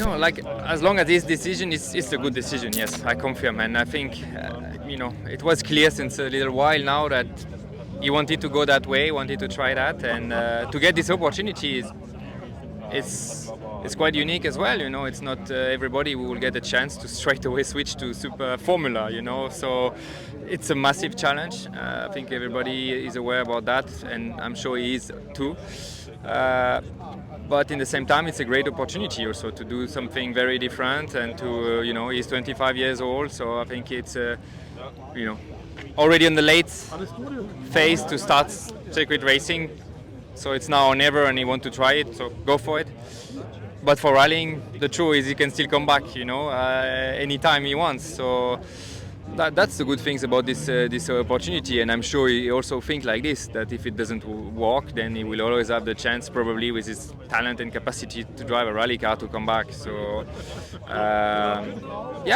Like as long as this decision is a good decision, yes, I confirm. And I think, it was clear since a little while now that he wanted to go that way, wanted to try that, and to get this opportunity it's quite unique as well. It's not everybody who will get a chance to straight away switch to Super Formula. So it's a massive challenge. I think everybody is aware about that, and I'm sure he is too. But in the same time, it's a great opportunity also to do something very different, and to he's 25 years old, so I think it's already in the late phase to start circuit racing. So it's now or never, and he wants to try it, so go for it. But for rallying, the truth is he can still come back, anytime he wants. So that's the good things about this opportunity, and I'm sure he also thinks like this, that if it doesn't work, then he will always have the chance, probably with his talent and capacity to drive a rally car, to come back. So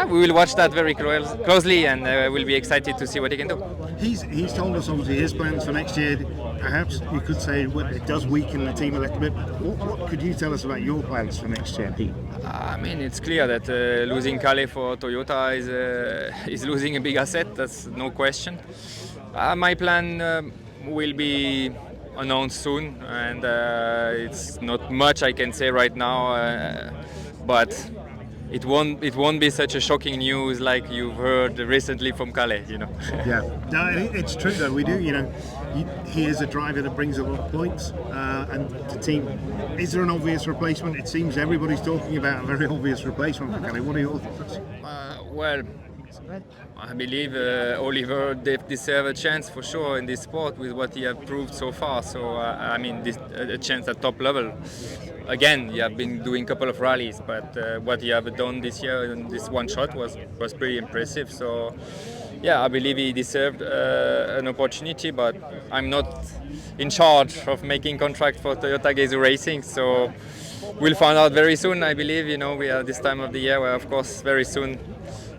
we will watch that very closely, and we'll be excited to see what he can do. He's told us obviously his plans for next year. Perhaps you could say it does weaken the team a little bit. What could you tell us about your plans for next year, Pete? It's clear that losing Kalle for Toyota is losing a big asset. That's no question. My plan will be announced soon, and it's not much I can say right now, but it won't be such a shocking news like you've heard recently from Kalle. Yeah, no, it's true though. We do, he is a driver that brings a lot of points, and the team. Is there an obvious replacement? It seems everybody's talking about a very obvious replacement for Kalle. What are your thoughts? Well, I believe Oliver deserves a chance for sure in this sport with what he has proved so far. So a chance at top level. Again, he has been doing a couple of rallies, but what he has done this year in this one shot was pretty impressive. So I believe he deserved an opportunity, but I'm not in charge of making contract for Toyota Gazoo Racing. So we'll find out very soon. I believe we are this time of the year where, of course, very soon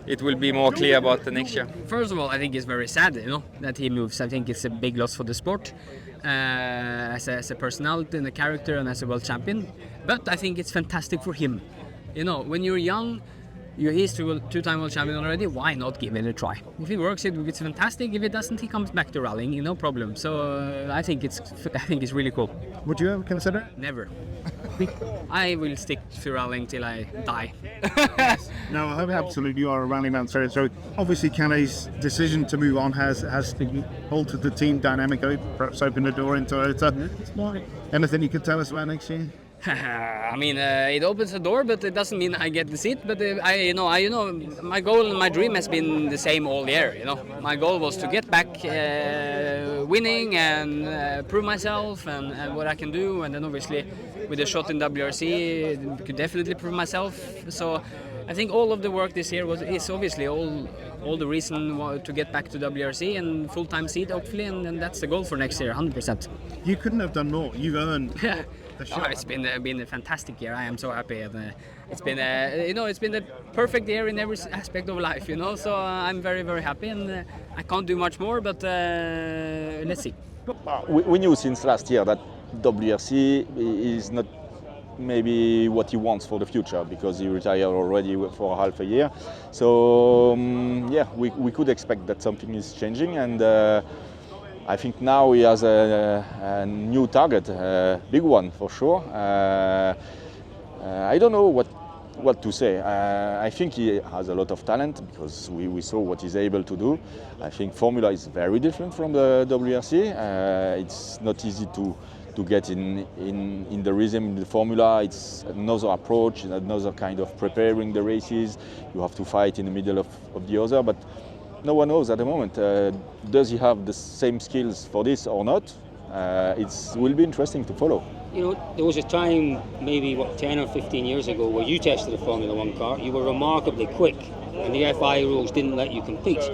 it will be more clear about the next year. First of all, I think it's very sad, that he moves. I think it's a big loss for the sport, as a personality and a character and as a world champion. But I think it's fantastic for him. When you're young, he's two-time world champion already. Why not give it a try? If it works, it's fantastic. If it doesn't, he comes back to rallying, no problem. So I think it's really cool. Would you ever consider it? Never. I will stick to rallying till I die. No, absolutely. You are a rally man, sir. So obviously, Kalle's decision to move on has altered the team dynamic. Perhaps opened the door into Toyota. Anything you could tell us about next year? It opens the door, but it doesn't mean I get the seat. But my goal and my dream has been the same all year. My goal was to get back winning and prove myself and what I can do. And then obviously with a shot in WRC, I could definitely prove myself. So I think all of the work this year is obviously all the reason to get back to WRC and full-time seat hopefully, and that's the goal for next year, 100%. You couldn't have done more. You've earned. It's been a fantastic year. I am so happy, and it's been a perfect year in every aspect of life. So I'm very, very happy, and I can't do much more. But let's see. We knew since last year that WRC is not maybe what he wants for the future, because he retired already for half a year. So we could expect that something is changing, and. I think now he has a new target, a big one for sure. I don't know what to say. I think he has a lot of talent, because we saw what he's able to do. I think Formula is very different from the WRC. It's not easy to get in the rhythm in the Formula. It's another approach, another kind of preparing the races. You have to fight in the middle of the other, but no one knows at the moment. Does he have the same skills for this or not? It will be interesting to follow. There was a time, maybe 10 or 15 years ago, where you tested a Formula One car. You were remarkably quick, and the FI rules didn't let you compete.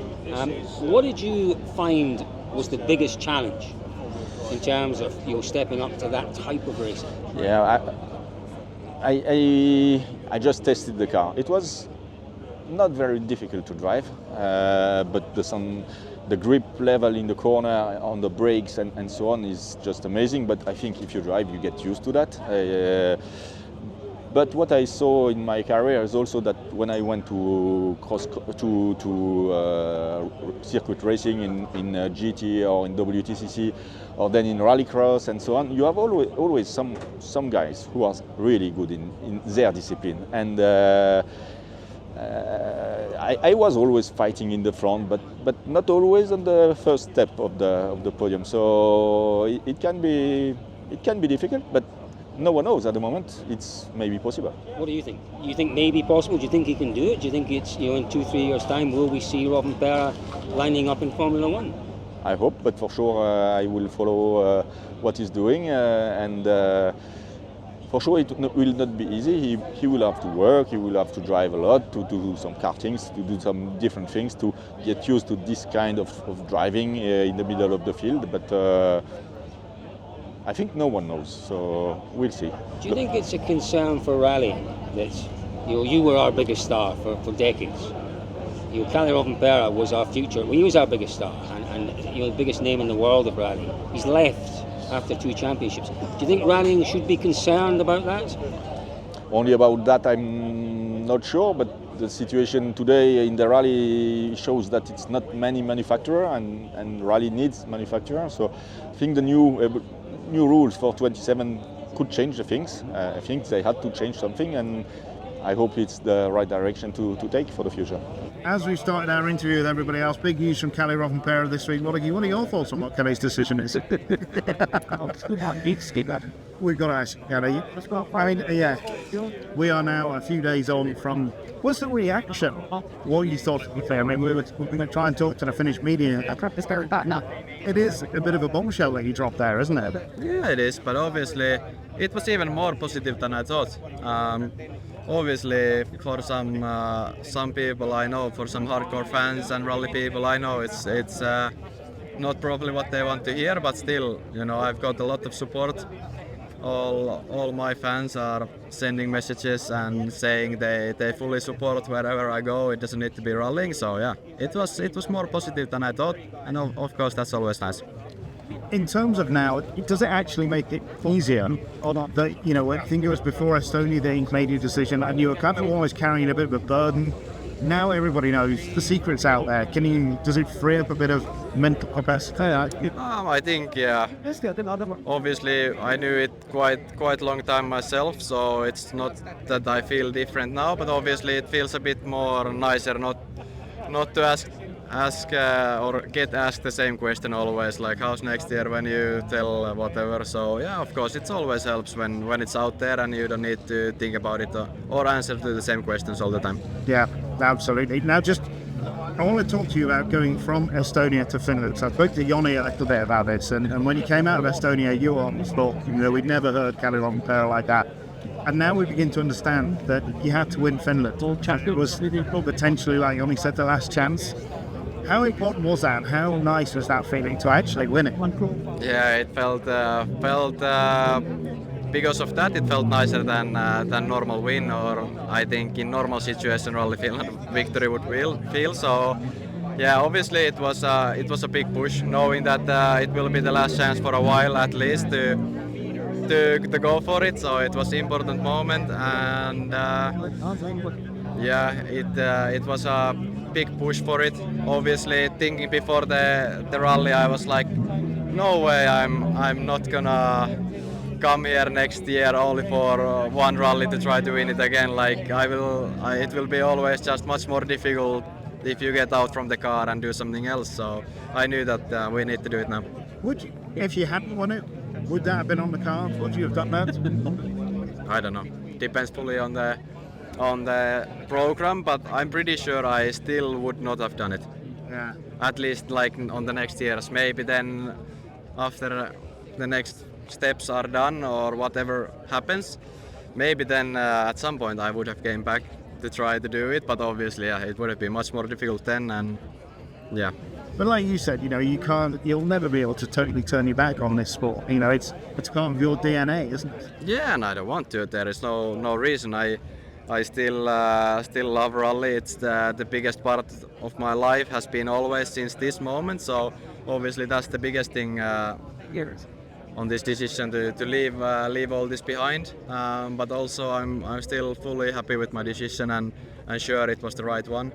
What did you find was the biggest challenge in terms of stepping up to that type of racing? Yeah, I just tested the car. It was not very difficult to drive, but the grip level in the corner, on the brakes and so on is just amazing. But I think if you drive, you get used to that. But what I saw in my career is also that when I went to circuit racing in GT or in WTCC, or then in rallycross and so on, you have always some guys who are really good in their discipline. And I was always fighting in the front, but not always on the first step of the podium. So it can be difficult, but no one knows at the moment. It's maybe possible. What do you think? You think maybe possible? Do you think he can do it? Do you think it's, in 2-3 years' time, will we see Rovanperä lining up in Formula One? I hope, but for sure I will follow what he's doing, and for sure it will not be easy. He will have to work, he will have to drive a lot, to do some kartings, to do some different things, to get used to this kind of driving in the middle of the field, but I think no one knows, so we'll see. Do you think it's a concern for rally that you were our biggest star for decades? Kalle Rovanperä was our future. He was our biggest star and the biggest name in the world of rally. He's left after 2 championships. Do you think rallying should be concerned about that? Only about that I'm not sure, but the situation today in the rally shows that it's not many manufacturers and rally needs manufacturers. So I think the new rules for 27 could change the things. I think they had to change something, and I hope it's the right direction to take for the future. As we've started our interview with everybody else, big news from Kalle Rovanperä this week. What are your thoughts on what Kalle's decision is? We've got to ask Kalle. I mean, yeah, we are now a few days on from. What's the reaction? What you thought of it? I mean, we're going to try and talk to the Finnish media. It is a bit of a bombshell that he dropped there, isn't it? Yeah, it is, but obviously it was even more positive than I thought. Obviously, for some people I know, for some hardcore fans and rally people I know, it's not probably what they want to hear, but still, I've got a lot of support. All my fans are sending messages and saying they fully support wherever I go. It doesn't need to be rallying, so yeah, it was more positive than I thought, and of course that's always nice. In terms of now, does it actually make it easier? Or not? That, I think it was before Estonia they made your decision, and you were kind of always carrying a bit of a burden. Now everybody knows the secret's out there. Does it free up a bit of mental capacity? I think, yeah. Obviously, I knew it quite long time myself, so it's not that I feel different now, but obviously it feels a bit more nicer not to ask or get asked the same question always, like how's next year when you tell whatever. So yeah, of course it always helps when it's out there and you don't need to think about it or answer to the same questions all the time. Yeah, absolutely. Now I want to talk to you about going from Estonia to Finland. So I spoke to Joni a little bit about this, and when you came out of Estonia, you almost thought, we'd never heard Kalle Rovanperä like that. And now we begin to understand that you had to win Finland. It was potentially, like Joni said, the last chance. How important was that? How nice was that feeling to actually win it? Yeah, it felt because of that it felt nicer than normal win, or I think in normal situation Rally Finland victory would feel. So yeah, obviously it was a big push, knowing that it will be the last chance for a while at least to go for it. So it was an important moment, and it was a big push for it. Obviously, thinking before the rally, I was like, no way, I'm not gonna come here next year only for one rally to try to win it again. Like it will be always just much more difficult if you get out from the car and do something else. So I knew that we need to do it now. If you hadn't won it, would that have been on the cards? Would you have done that? I don't know. Depends fully on the program, but I'm pretty sure I still would not have done it. Yeah. At least like on the next years. Maybe then after the next steps are done or whatever happens, maybe then at some point I would have came back to try to do it, but obviously it would have been much more difficult then, and yeah. But like you said, you'll never be able to totally turn your back on this sport. It's part of your DNA, isn't it? Yeah, and I don't want to. There is no reason. I still love rally. It's the biggest part of my life, has been always since this moment. So obviously that's the biggest thing on this decision to leave all this behind. But also I'm still fully happy with my decision and sure it was the right one.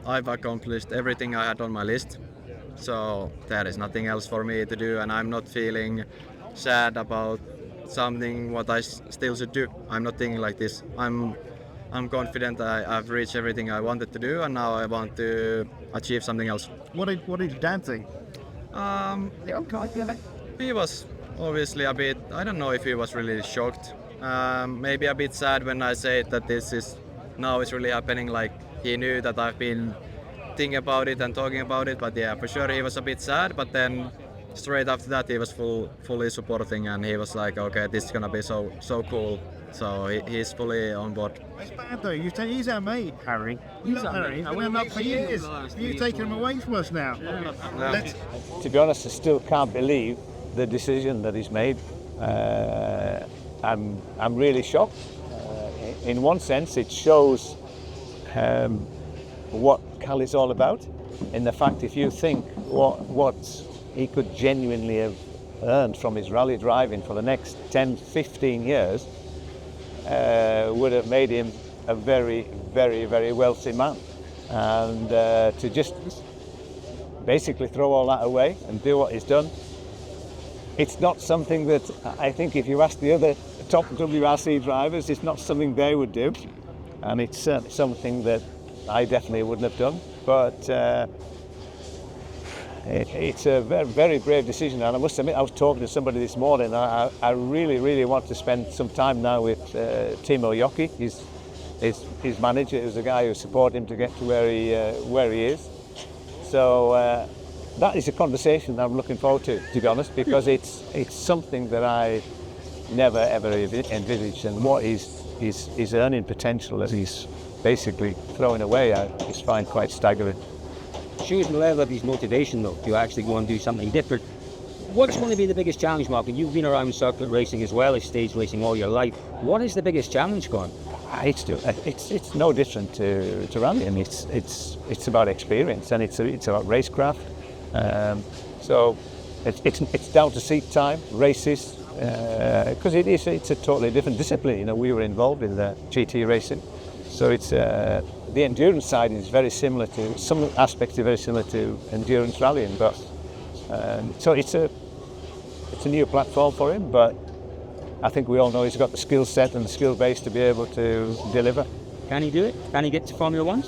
I've accomplished everything I had on my list, so there is nothing else for me to do, and I'm not feeling sad about something what I still should do. I'm not thinking like this. I'm confident I've reached everything I wanted to do, and now I want to achieve something else. What did your dad think? He was obviously a bit, I don't know if he was really shocked. Maybe a bit sad when I said that this is now it's really happening. Like he knew that I've been thinking about it and talking about it, but yeah, for sure he was a bit sad. But then straight after that he was fully supporting, and he was like, okay, this is gonna be so cool. So he's fully on board. It's bad though. He's our mate, Harry. He's our mate. I've known him for years. You've taken him away from us now. Yeah. To be honest, I still can't believe the decision that he's made. I'm really shocked. In one sense, it shows what Kalle's all about. In the fact, if you think what he could genuinely have earned from his rally driving for the next 10, 15 years, would have made him a very, very, very wealthy man. And to just basically throw all that away and do what he's done, it's not something that I think if you ask the other top WRC drivers, it's not something they would do. And it's certainly something that I definitely wouldn't have done. But it's a very, very brave decision, and I must admit I was talking to somebody this morning. I really, really want to spend some time now with Timo Joki, his manager, who's the guy who supported him to get to where he is. So that is a conversation that I'm looking forward to be honest, because it's something that I never ever envisaged, and what his earning potential that he's basically throwing away, I just find quite staggering. Shows the level of his motivation though to actually go and do something different. What's going to be the biggest challenge, Mark? And you've been around circuit racing as well as stage racing all your life. What is the biggest challenge, Colin? It's no different to rallying. It's about experience, and it's about racecraft. So it's down to seat time, races, because it's a totally different discipline. You know, we were involved in the GT racing, so it's the endurance side is very similar to some aspects are very similar to endurance rallying, but so it's a new platform for him. But I think we all know he's got the skill set and the skill base to be able to deliver. Can he do it? Can he get to Formula One?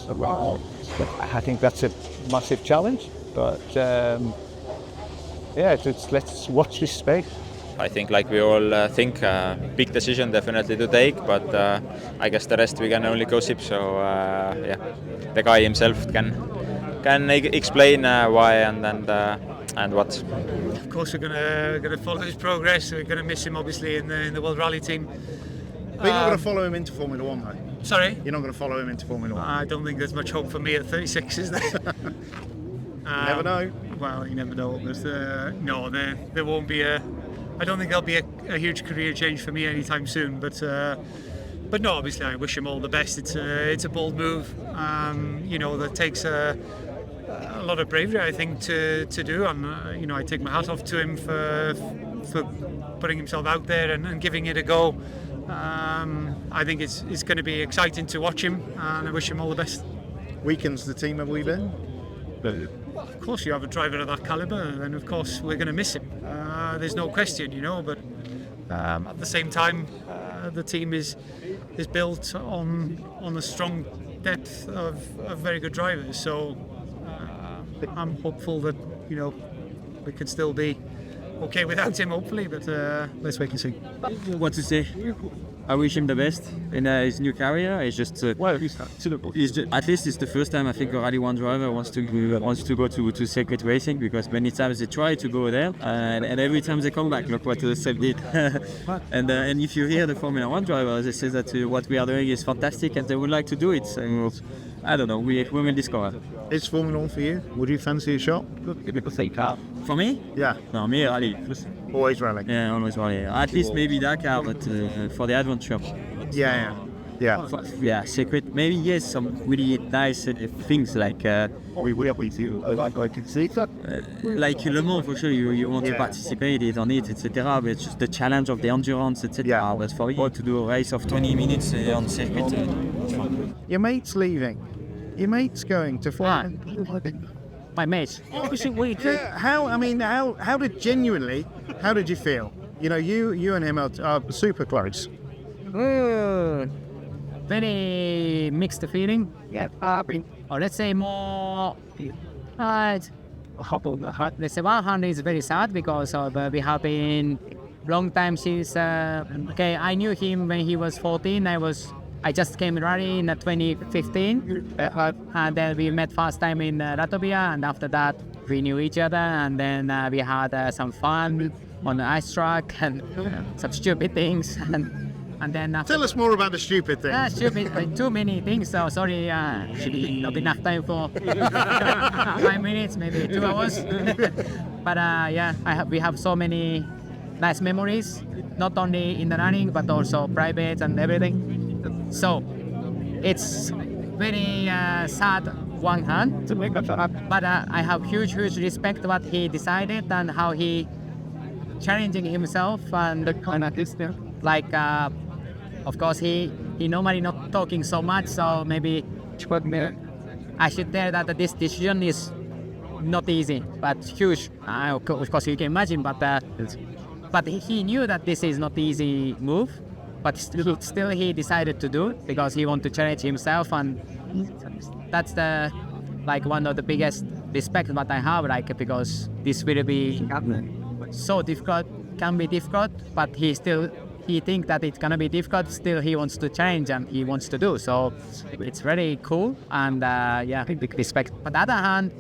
I think that's a massive challenge, but let's watch this space. I think, like we all think, big decision definitely to take, but I guess the rest we can only gossip. So the guy himself can explain why and what. Of course, we're going to follow his progress. We're going to miss him, obviously, in the World Rally team. But you're not going to follow him into Formula One, though. Sorry? You're not going to follow him into Formula One. I don't think there's much hope for me at 36, is there? You never know. Well, you never know. No, there won't be I don't think there'll be a huge career change for me anytime soon. But no, obviously, I wish him all the best. It's a bold move. That takes a lot of bravery, I think, to do. And I take my hat off to him for putting himself out there and giving it a go. I think it's going to be exciting to watch him, and I wish him all the best. Weakens the team a wee bit. Well, of course, you have a driver of that calibre, and of course we're going to miss him. There's no question, but at the same time, the team is built on a strong depth of very good drivers. So I'm hopeful that we could still be okay without him, hopefully. But let's wait and see. What to say? I wish him the best in his new career. It's just at least it's the first time I think a Rally 1 driver wants to go to circuit racing, because many times they try to go there and every time they come back, look what Seb did. and if you hear the Formula 1 drivers, they say that what we are doing is fantastic and they would like to do it. So I don't know, we will discover. Is Formula 1 for you? Would you fancy a shot? For me? Yeah. No, me rally. Always rally. Yeah, always rally. At least maybe Dakar, but for the adventure. Yeah. Yeah. Secret. Maybe yes, some really nice things like like Le Mans for sure. You want to participate on it, etc. But it's just the challenge of the endurance, etc. But for you to do a race of 20 minutes on circuit. Your mate's leaving. Your mate's going to fly. My mates. How did you feel? You know, you and him are super close. Very mixed feeling. Yeah. Or let's say more. Let's say one hand is very sad because of we have been long time since. I knew him when he was 14. I just came rally in 2015, and then we met first time in Latvia, and after that we knew each other, and then we had some fun on the ice track and some stupid things, and then after Tell us more about the stupid things. Stupid, too many things. So sorry, not enough time for 5 minutes, maybe 2 hours. But we have so many nice memories, not only in the running but also private and everything. So it's very sad one hand, but I have huge respect what he decided and how he challenging himself and like of course he normally not talking so much, so maybe I should tell that this decision is not easy but huge. Of course you can imagine, but he knew that this is not easy move. But still he decided to do it because he want to challenge himself, and that's the one of the biggest respect that I have, because this will be so difficult, can be difficult, but he think that it's gonna be difficult. Still he wants to challenge and he wants to do so. It's very cool and big respect. But on the other hand,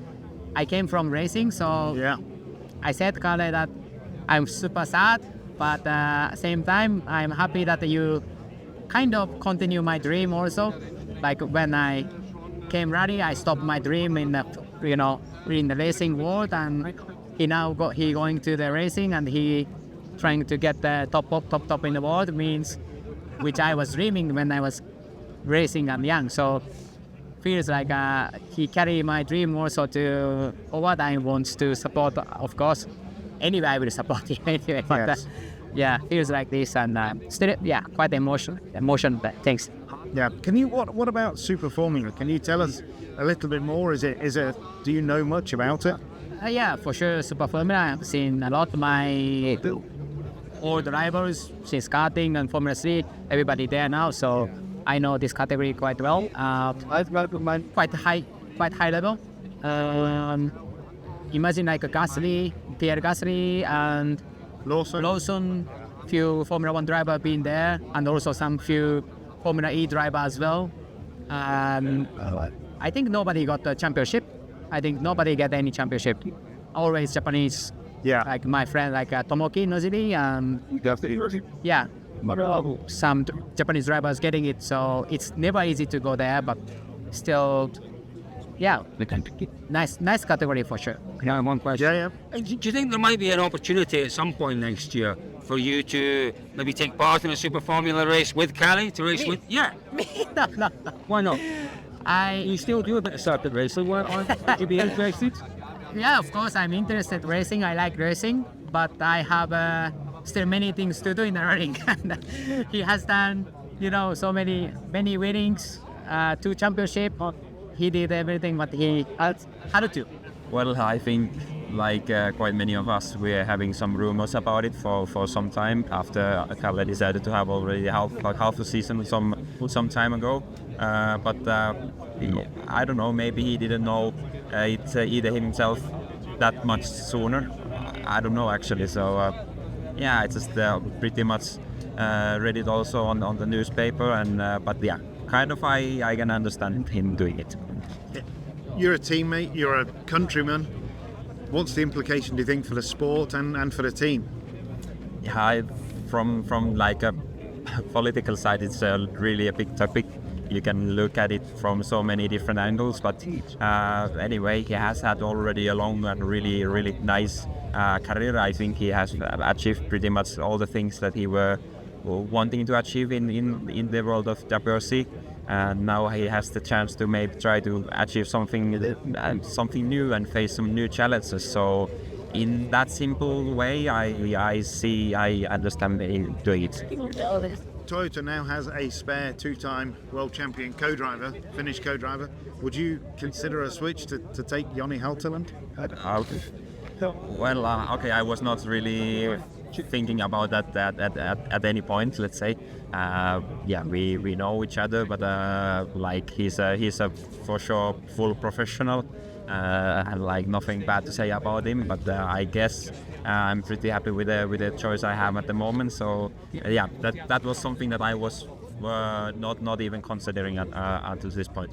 I came from racing, so I said Kalle that I'm super sad. But same time, I'm happy that you kind of continue my dream also. Like when I came rally, I stopped my dream in the racing world, and he going to the racing and he trying to get the top in the world, means which I was dreaming when I was racing and young. So feels like he carry my dream also to what I want to support, of course. Anyway, I will support him anyway. But feels like this, and still, quite emotion. Thanks. Yeah. What about Super Formula? Can you tell us a little bit more? Is it? Do you know much about it? For sure. Super Formula. I've seen a lot of my old rivals since karting and Formula 3. Everybody there now, so I know this category quite well. Quite high level. Imagine like Pierre Gasly and Lawson, few Formula 1 driver been there, and also some few Formula E driver as well. I think nobody got the championship. I think nobody get any championship. Always Japanese. Yeah. Like my friend, like Tomoki Noziri, some Japanese drivers getting it. So it's never easy to go there, but still. Nice category for sure. One question. Do you think there might be an opportunity at some point next year for you to maybe take part in a Super Formula race with Kalle to race with? Yeah. No. Why not? You still do a bit of circuit racing. Would you be interested? Yeah, of course I'm interested in racing. I like racing, but I have still many things to do in the running. He has done, so many winnings, 2 championships. He did everything what he had to. Well, I think quite many of us, we're having some rumors about it for some time after Kalle decided to have already half a season some time ago. But I don't know, maybe he didn't know it either himself that much sooner. I don't know actually. So it's just pretty much read it also on the newspaper, and kind of I can understand him doing it. You're a teammate, you're a countryman. What's the implication, do you think, for the sport and for the team? From like a political side, it's really a big topic. You can look at it from so many different angles, but anyway, he has had already a long and really nice career. I think he has achieved pretty much all the things that he were wanting to achieve in the world of WRC. And now he has the chance to maybe try to achieve something new and face some new challenges. So in that simple way, I understand doing it. Toyota now has a spare two-time world champion co-driver, Finnish co-driver. Would you consider a switch to take Joni Halteland? Well, okay, I was not really thinking about that at any point, let's say. We know each other, but like he's a for sure full professional, and like nothing bad to say about him. But I guess I'm pretty happy with the choice I have at the moment. So that was something that I was not even considering until this point.